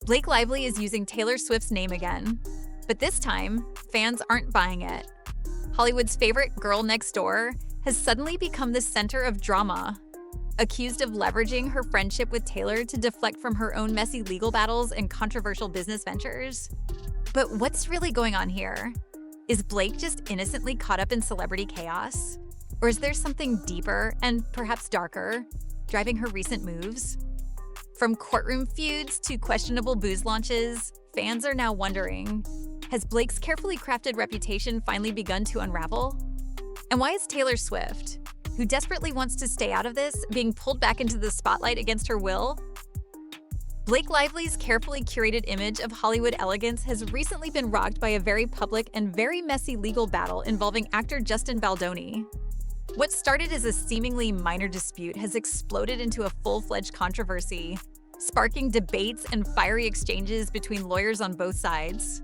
Blake Lively is using Taylor Swift's name again, but this time, fans aren't buying it. Hollywood's favorite girl next door has suddenly become the center of drama, accused of leveraging her friendship with Taylor to deflect from her own messy legal battles and controversial business ventures. But what's really going on here? Is Blake just innocently caught up in celebrity chaos? Or is there something deeper and perhaps darker driving her recent moves? From courtroom feuds to questionable booze launches, fans are now wondering, has Blake's carefully crafted reputation finally begun to unravel? And why is Taylor Swift, who desperately wants to stay out of this, being pulled back into the spotlight against her will? Blake Lively's carefully curated image of Hollywood elegance has recently been rocked by a very public and very messy legal battle involving actor Justin Baldoni. What started as a seemingly minor dispute has exploded into a full-fledged controversy, sparking debates and fiery exchanges between lawyers on both sides.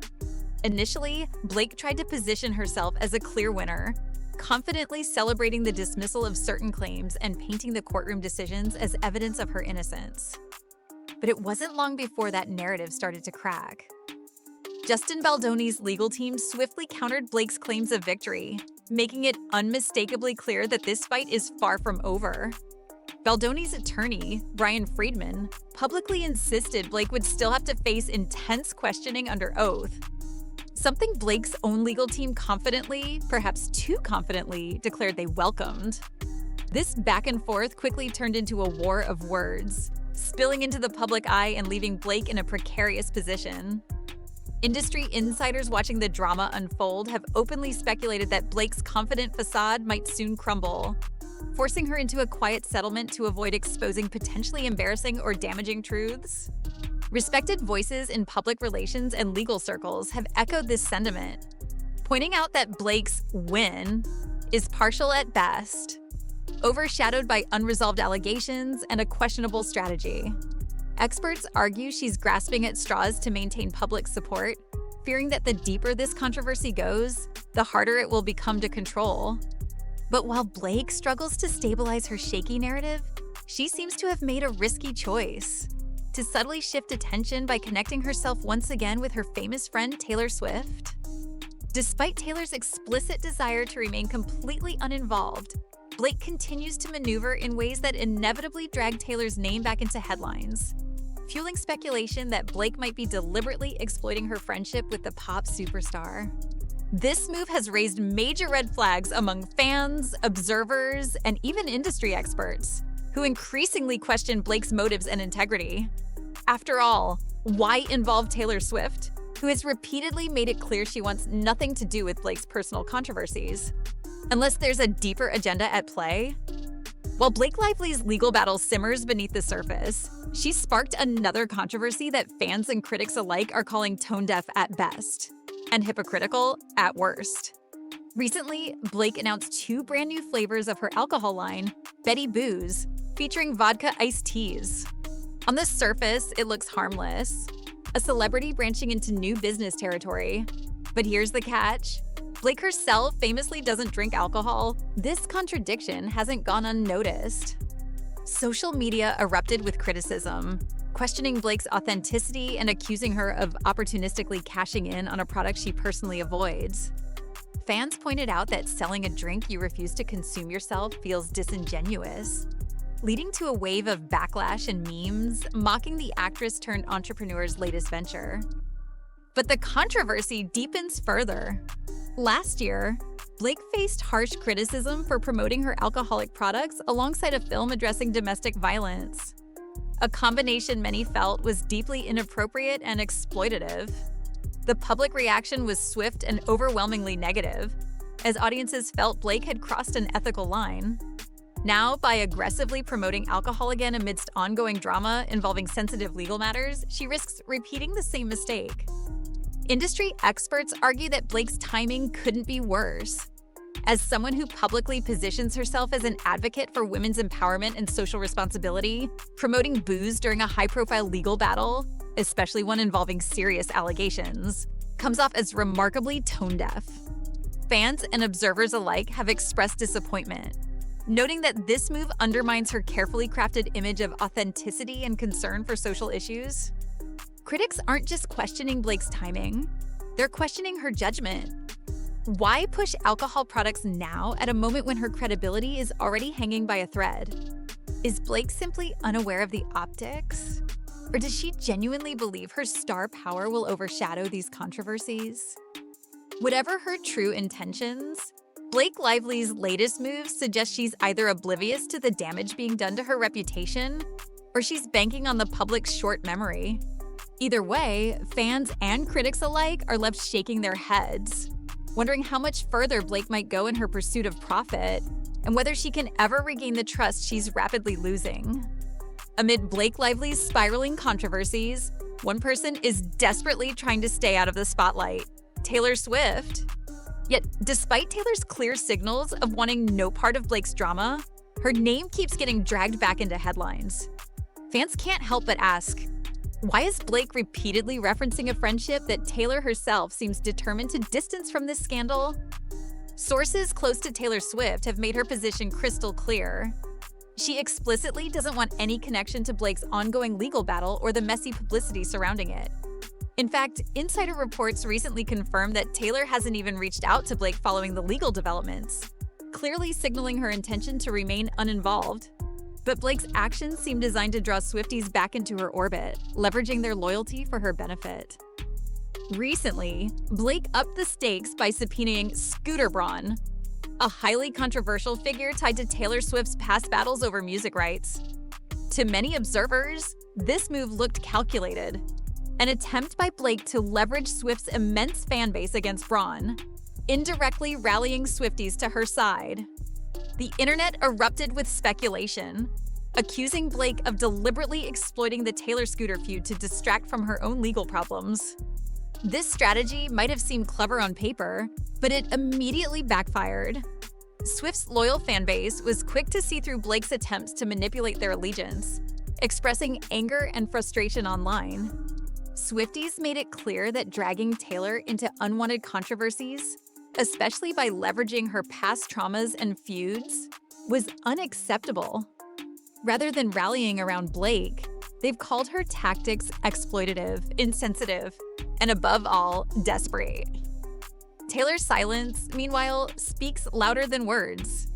Initially, Blake tried to position herself as a clear winner, confidently celebrating the dismissal of certain claims and painting the courtroom decisions as evidence of her innocence. But it wasn't long before that narrative started to crack. Justin Baldoni's legal team swiftly countered Blake's claims of victory, making it unmistakably clear that this fight is far from over. Baldoni's attorney, Brian Friedman, publicly insisted Blake would still have to face intense questioning under oath, something Blake's own legal team confidently, perhaps too confidently, declared they welcomed. This back and forth quickly turned into a war of words, spilling into the public eye and leaving Blake in a precarious position. Industry insiders watching the drama unfold have openly speculated that Blake's confident facade might soon crumble, forcing her into a quiet settlement to avoid exposing potentially embarrassing or damaging truths. Respected voices in public relations and legal circles have echoed this sentiment, pointing out that Blake's win is partial at best, overshadowed by unresolved allegations and a questionable strategy. Experts argue she's grasping at straws to maintain public support, fearing that the deeper this controversy goes, the harder it will become to control. But while Blake struggles to stabilize her shaky narrative, she seems to have made a risky choice: to subtly shift attention by connecting herself once again with her famous friend Taylor Swift. Despite Taylor's explicit desire to remain completely uninvolved, Blake continues to maneuver in ways that inevitably drag Taylor's name back into headlines, fueling speculation that Blake might be deliberately exploiting her friendship with the pop superstar. This move has raised major red flags among fans, observers, and even industry experts, who increasingly question Blake's motives and integrity. After all, why involve Taylor Swift, who has repeatedly made it clear she wants nothing to do with Blake's personal controversies? Unless there's a deeper agenda at play? While Blake Lively's legal battle simmers beneath the surface, she sparked another controversy that fans and critics alike are calling tone-deaf at best and hypocritical at worst. Recently, Blake announced 2 brand new flavors of her alcohol line, Betty Booze, featuring vodka iced teas. On the surface, it looks harmless, a celebrity branching into new business territory. But here's the catch. Blake herself famously doesn't drink alcohol. This contradiction hasn't gone unnoticed. Social media erupted with criticism, questioning Blake's authenticity and accusing her of opportunistically cashing in on a product she personally avoids. Fans pointed out that selling a drink you refuse to consume yourself feels disingenuous, leading to a wave of backlash and memes mocking the actress-turned-entrepreneur's latest venture. But the controversy deepens further. Last year, Blake faced harsh criticism for promoting her alcoholic products alongside a film addressing domestic violence, a combination many felt was deeply inappropriate and exploitative. The public reaction was swift and overwhelmingly negative, as audiences felt Blake had crossed an ethical line. Now, by aggressively promoting alcohol again amidst ongoing drama involving sensitive legal matters, she risks repeating the same mistake. Industry experts argue that Blake's timing couldn't be worse. As someone who publicly positions herself as an advocate for women's empowerment and social responsibility, promoting booze during a high-profile legal battle, especially one involving serious allegations, comes off as remarkably tone-deaf. Fans and observers alike have expressed disappointment, noting that this move undermines her carefully crafted image of authenticity and concern for social issues. Critics aren't just questioning Blake's timing, they're questioning her judgment. Why push alcohol products now at a moment when her credibility is already hanging by a thread? Is Blake simply unaware of the optics? Or does she genuinely believe her star power will overshadow these controversies? Whatever her true intentions, Blake Lively's latest moves suggest she's either oblivious to the damage being done to her reputation, or she's banking on the public's short memory. Either way, fans and critics alike are left shaking their heads, wondering how much further Blake might go in her pursuit of profit, and whether she can ever regain the trust she's rapidly losing. Amid Blake Lively's spiraling controversies, one person is desperately trying to stay out of the spotlight: Taylor Swift. Yet, despite Taylor's clear signals of wanting no part of Blake's drama, her name keeps getting dragged back into headlines. Fans can't help but ask, why is Blake repeatedly referencing a friendship that Taylor herself seems determined to distance from this scandal? Sources close to Taylor Swift have made her position crystal clear. She explicitly doesn't want any connection to Blake's ongoing legal battle or the messy publicity surrounding it. In fact, insider reports recently confirmed that Taylor hasn't even reached out to Blake following the legal developments, clearly signaling her intention to remain uninvolved. But Blake's actions seem designed to draw Swifties back into her orbit, leveraging their loyalty for her benefit. Recently, Blake upped the stakes by subpoenaing Scooter Braun, a highly controversial figure tied to Taylor Swift's past battles over music rights. To many observers, this move looked calculated, an attempt by Blake to leverage Swift's immense fan base against Braun, indirectly rallying Swifties to her side. The internet erupted with speculation, accusing Blake of deliberately exploiting the Taylor-Scooter feud to distract from her own legal problems. This strategy might have seemed clever on paper, but it immediately backfired. Swift's loyal fan base was quick to see through Blake's attempts to manipulate their allegiance, expressing anger and frustration online. Swifties made it clear that dragging Taylor into unwanted controversies, especially by leveraging her past traumas and feuds, was unacceptable. Rather than rallying around Blake, they've called her tactics exploitative, insensitive, and above all, desperate. Taylor's silence, meanwhile, speaks louder than words.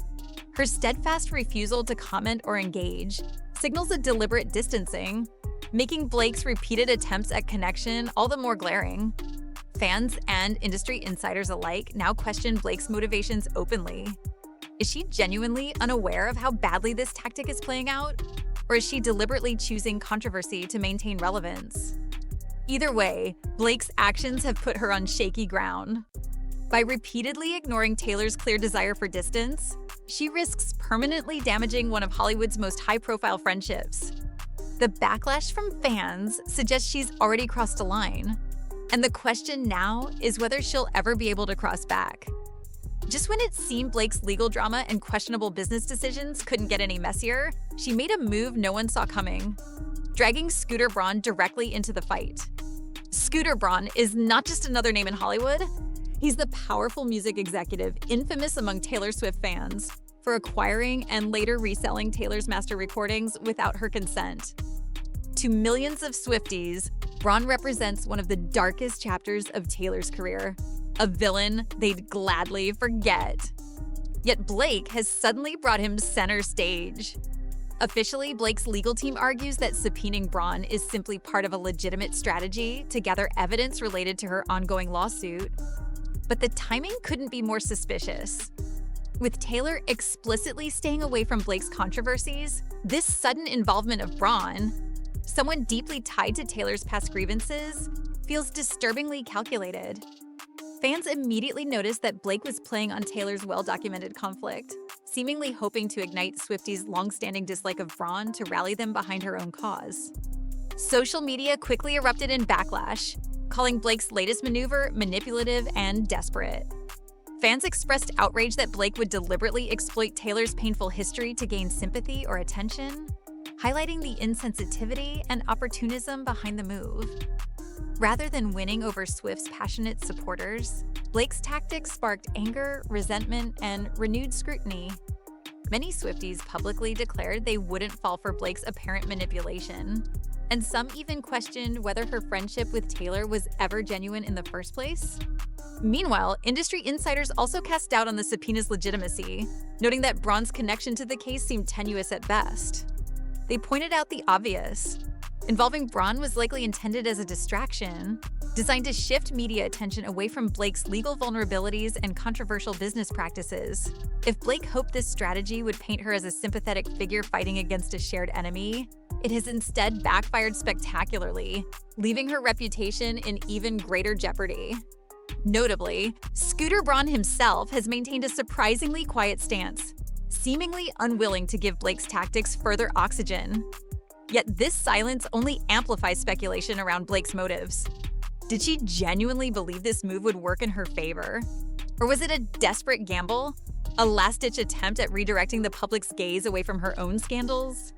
Her steadfast refusal to comment or engage signals a deliberate distancing, making Blake's repeated attempts at connection all the more glaring. Fans and industry insiders alike now question Blake's motivations openly. Is she genuinely unaware of how badly this tactic is playing out? Or is she deliberately choosing controversy to maintain relevance? Either way, Blake's actions have put her on shaky ground. By repeatedly ignoring Taylor's clear desire for distance, she risks permanently damaging one of Hollywood's most high-profile friendships. The backlash from fans suggests she's already crossed a line. And the question now is whether she'll ever be able to cross back. Just when it seemed Blake's legal drama and questionable business decisions couldn't get any messier, she made a move no one saw coming, dragging Scooter Braun directly into the fight. Scooter Braun is not just another name in Hollywood. He's the powerful music executive infamous among Taylor Swift fans for acquiring and later reselling Taylor's master recordings without her consent. To millions of Swifties, Braun represents one of the darkest chapters of Taylor's career, a villain they'd gladly forget. Yet Blake has suddenly brought him center stage. Officially, Blake's legal team argues that subpoenaing Braun is simply part of a legitimate strategy to gather evidence related to her ongoing lawsuit. But the timing couldn't be more suspicious. With Taylor explicitly staying away from Blake's controversies, this sudden involvement of Braun, someone deeply tied to Taylor's past grievances, feels disturbingly calculated. Fans immediately noticed that Blake was playing on Taylor's well-documented conflict, seemingly hoping to ignite Swifties' long-standing dislike of Braun to rally them behind her own cause. Social media quickly erupted in backlash, calling Blake's latest maneuver manipulative and desperate. Fans expressed outrage that Blake would deliberately exploit Taylor's painful history to gain sympathy or attention, highlighting the insensitivity and opportunism behind the move. Rather than winning over Swift's passionate supporters, Blake's tactics sparked anger, resentment, and renewed scrutiny. Many Swifties publicly declared they wouldn't fall for Blake's apparent manipulation, and some even questioned whether her friendship with Taylor was ever genuine in the first place. Meanwhile, industry insiders also cast doubt on the subpoena's legitimacy, noting that Braun's connection to the case seemed tenuous at best. They pointed out the obvious. Involving Braun was likely intended as a distraction, designed to shift media attention away from Blake's legal vulnerabilities and controversial business practices. If Blake hoped this strategy would paint her as a sympathetic figure fighting against a shared enemy, it has instead backfired spectacularly, leaving her reputation in even greater jeopardy. Notably, Scooter Braun himself has maintained a surprisingly quiet stance, seemingly unwilling to give Blake's tactics further oxygen. Yet this silence only amplifies speculation around Blake's motives. Did she genuinely believe this move would work in her favor? Or was it a desperate gamble? A last-ditch attempt at redirecting the public's gaze away from her own scandals?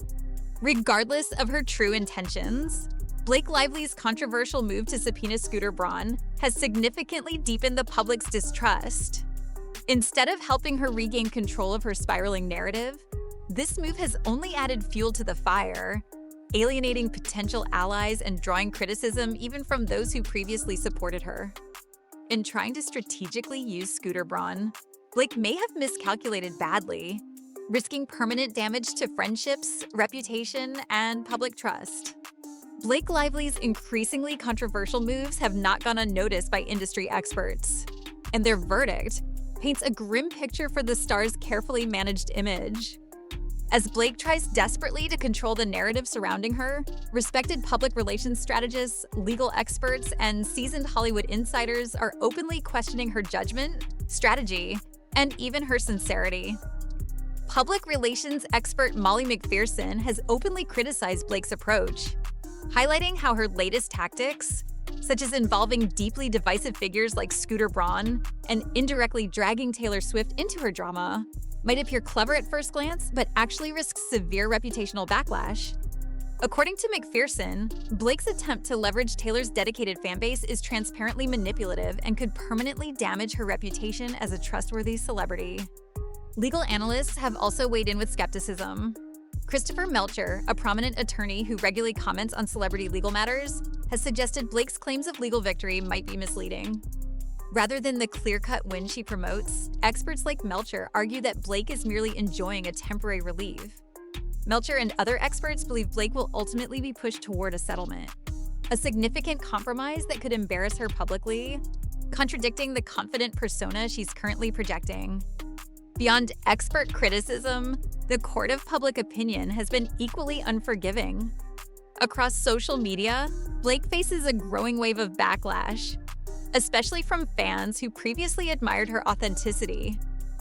Regardless of her true intentions, Blake Lively's controversial move to subpoena Scooter Braun has significantly deepened the public's distrust. Instead of helping her regain control of her spiraling narrative, this move has only added fuel to the fire, alienating potential allies and drawing criticism even from those who previously supported her. In trying to strategically use Scooter Braun, Blake may have miscalculated badly, risking permanent damage to friendships, reputation, and public trust. Blake Lively's increasingly controversial moves have not gone unnoticed by industry experts, and their verdict paints a grim picture for the star's carefully managed image. As Blake tries desperately to control the narrative surrounding her, respected public relations strategists, legal experts, and seasoned Hollywood insiders are openly questioning her judgment, strategy, and even her sincerity. Public relations expert Molly McPherson has openly criticized Blake's approach, highlighting how her latest tactics, such as involving deeply divisive figures like Scooter Braun and indirectly dragging Taylor Swift into her drama, might appear clever at first glance, but actually risk severe reputational backlash. According to McPherson, Blake's attempt to leverage Taylor's dedicated fanbase is transparently manipulative and could permanently damage her reputation as a trustworthy celebrity. Legal analysts have also weighed in with skepticism. Christopher Melcher, a prominent attorney who regularly comments on celebrity legal matters, has suggested Blake's claims of legal victory might be misleading. Rather than the clear-cut win she promotes, experts like Melcher argue that Blake is merely enjoying a temporary relief. Melcher and other experts believe Blake will ultimately be pushed toward a settlement, a significant compromise that could embarrass her publicly, contradicting the confident persona she's currently projecting. Beyond expert criticism, the court of public opinion has been equally unforgiving. Across social media, Blake faces a growing wave of backlash, especially from fans who previously admired her authenticity.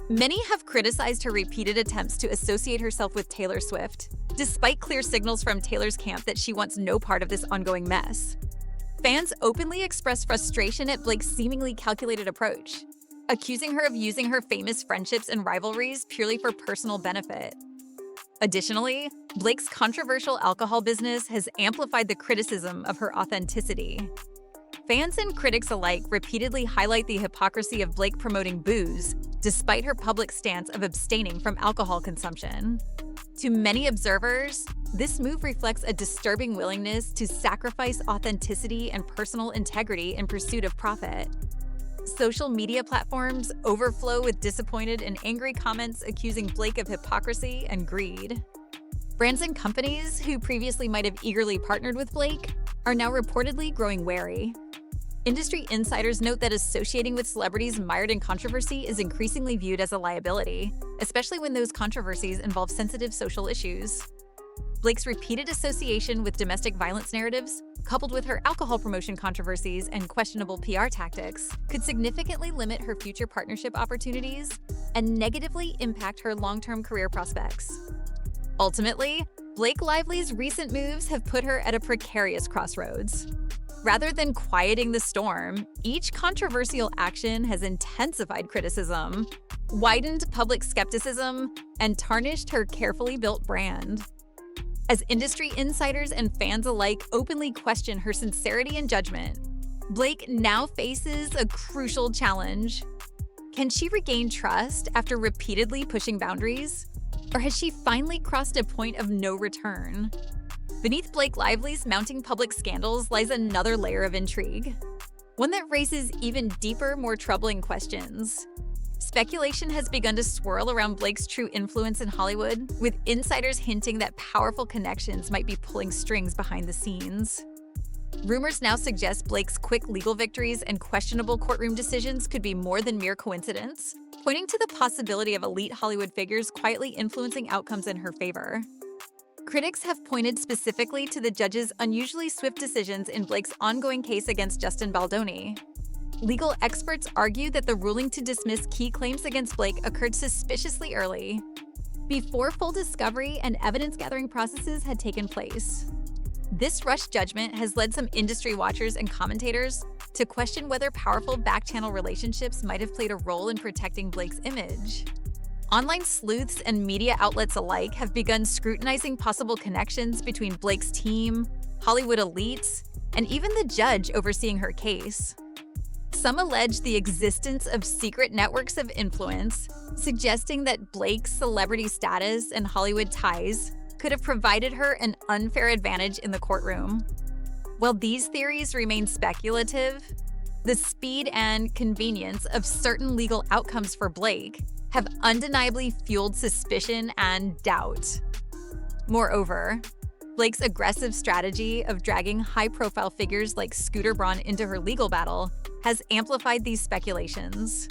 Many have criticized her repeated attempts to associate herself with Taylor Swift, despite clear signals from Taylor's camp that she wants no part of this ongoing mess. Fans openly express frustration at Blake's seemingly calculated approach, accusing her of using her famous friendships and rivalries purely for personal benefit. Additionally, Blake's controversial alcohol business has amplified the criticism of her authenticity. Fans and critics alike repeatedly highlight the hypocrisy of Blake promoting booze, despite her public stance of abstaining from alcohol consumption. To many observers, this move reflects a disturbing willingness to sacrifice authenticity and personal integrity in pursuit of profit. Social media platforms overflow with disappointed and angry comments accusing Blake of hypocrisy and greed. Brands and companies who previously might have eagerly partnered with Blake are now reportedly growing wary. Industry insiders note that associating with celebrities mired in controversy is increasingly viewed as a liability, especially when those controversies involve sensitive social issues. Blake's repeated association with domestic violence narratives, coupled with her alcohol promotion controversies and questionable PR tactics, could significantly limit her future partnership opportunities and negatively impact her long-term career prospects. Ultimately, Blake Lively's recent moves have put her at a precarious crossroads. Rather than quieting the storm, each controversial action has intensified criticism, widened public skepticism, and tarnished her carefully built brand. As industry insiders and fans alike openly question her sincerity and judgment, Blake now faces a crucial challenge. Can she regain trust after repeatedly pushing boundaries? Or has she finally crossed a point of no return? Beneath Blake Lively's mounting public scandals lies another layer of intrigue, one that raises even deeper, more troubling questions. Speculation has begun to swirl around Blake's true influence in Hollywood, with insiders hinting that powerful connections might be pulling strings behind the scenes. Rumors now suggest Blake's quick legal victories and questionable courtroom decisions could be more than mere coincidence, pointing to the possibility of elite Hollywood figures quietly influencing outcomes in her favor. Critics have pointed specifically to the judge's unusually swift decisions in Blake's ongoing case against Justin Baldoni. Legal experts argue that the ruling to dismiss key claims against Blake occurred suspiciously early, before full discovery and evidence-gathering processes had taken place. This rushed judgment has led some industry watchers and commentators to question whether powerful back-channel relationships might have played a role in protecting Blake's image. Online sleuths and media outlets alike have begun scrutinizing possible connections between Blake's team, Hollywood elites, and even the judge overseeing her case. Some allege the existence of secret networks of influence, suggesting that Blake's celebrity status and Hollywood ties could have provided her an unfair advantage in the courtroom. While these theories remain speculative, the speed and convenience of certain legal outcomes for Blake have undeniably fueled suspicion and doubt. Moreover, Blake's aggressive strategy of dragging high-profile figures like Scooter Braun into her legal battle has amplified these speculations.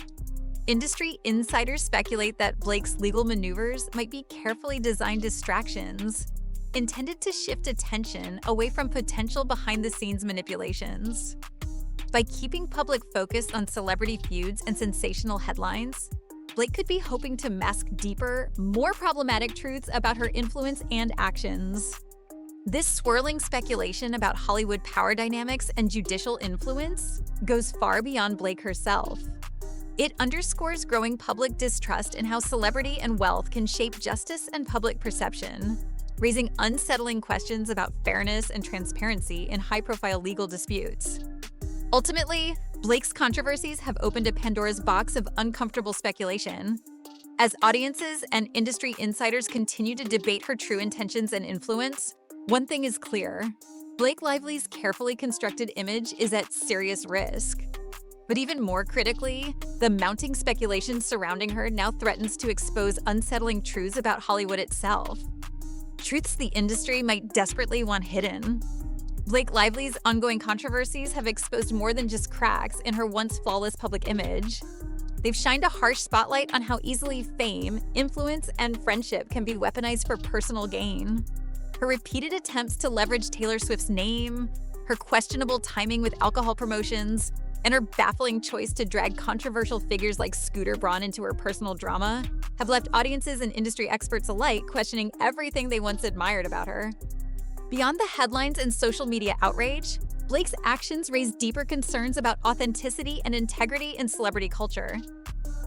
Industry insiders speculate that Blake's legal maneuvers might be carefully designed distractions, intended to shift attention away from potential behind-the-scenes manipulations. By keeping public focus on celebrity feuds and sensational headlines, Blake could be hoping to mask deeper, more problematic truths about her influence and actions. This swirling speculation about Hollywood power dynamics and judicial influence goes far beyond Blake herself. It underscores growing public distrust in how celebrity and wealth can shape justice and public perception, raising unsettling questions about fairness and transparency in high-profile legal disputes. Ultimately, Blake's controversies have opened a Pandora's box of uncomfortable speculation. As audiences and industry insiders continue to debate her true intentions and influence, one thing is clear: Blake Lively's carefully constructed image is at serious risk. But even more critically, the mounting speculation surrounding her now threatens to expose unsettling truths about Hollywood itself. Truths the industry might desperately want hidden. Blake Lively's ongoing controversies have exposed more than just cracks in her once flawless public image. They've shined a harsh spotlight on how easily fame, influence, and friendship can be weaponized for personal gain. Her repeated attempts to leverage Taylor Swift's name, her questionable timing with alcohol promotions, and her baffling choice to drag controversial figures like Scooter Braun into her personal drama have left audiences and industry experts alike questioning everything they once admired about her. Beyond the headlines and social media outrage, Blake's actions raise deeper concerns about authenticity and integrity in celebrity culture.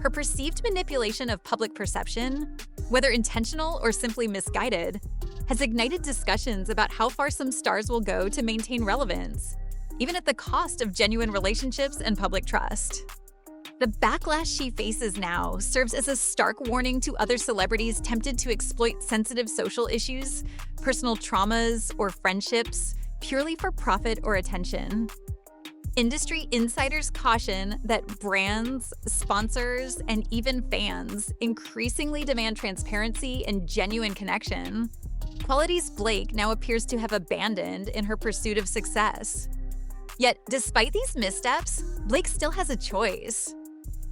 Her perceived manipulation of public perception, whether intentional or simply misguided, has ignited discussions about how far some stars will go to maintain relevance, even at the cost of genuine relationships and public trust. The backlash she faces now serves as a stark warning to other celebrities tempted to exploit sensitive social issues, personal traumas, or friendships purely for profit or attention. Industry insiders caution that brands, sponsors, and even fans increasingly demand transparency and genuine connection, qualities Blake now appears to have abandoned in her pursuit of success. Yet, despite these missteps, Blake still has a choice.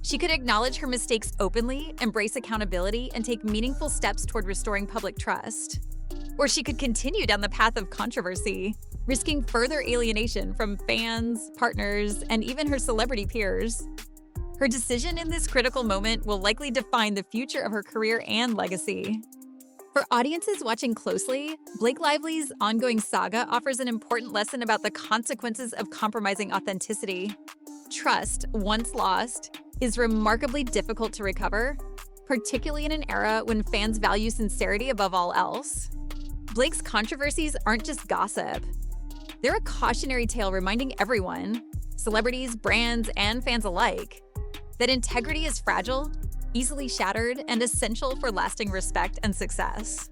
She could acknowledge her mistakes openly, embrace accountability, and take meaningful steps toward restoring public trust. Or she could continue down the path of controversy, risking further alienation from fans, partners, and even her celebrity peers. Her decision in this critical moment will likely define the future of her career and legacy. For audiences watching closely, Blake Lively's ongoing saga offers an important lesson about the consequences of compromising authenticity. Trust, once lost, is remarkably difficult to recover, particularly in an era when fans value sincerity above all else. Blake's controversies aren't just gossip. They're a cautionary tale reminding everyone, celebrities, brands, and fans alike, that integrity is fragile, easily shattered, and essential for lasting respect and success.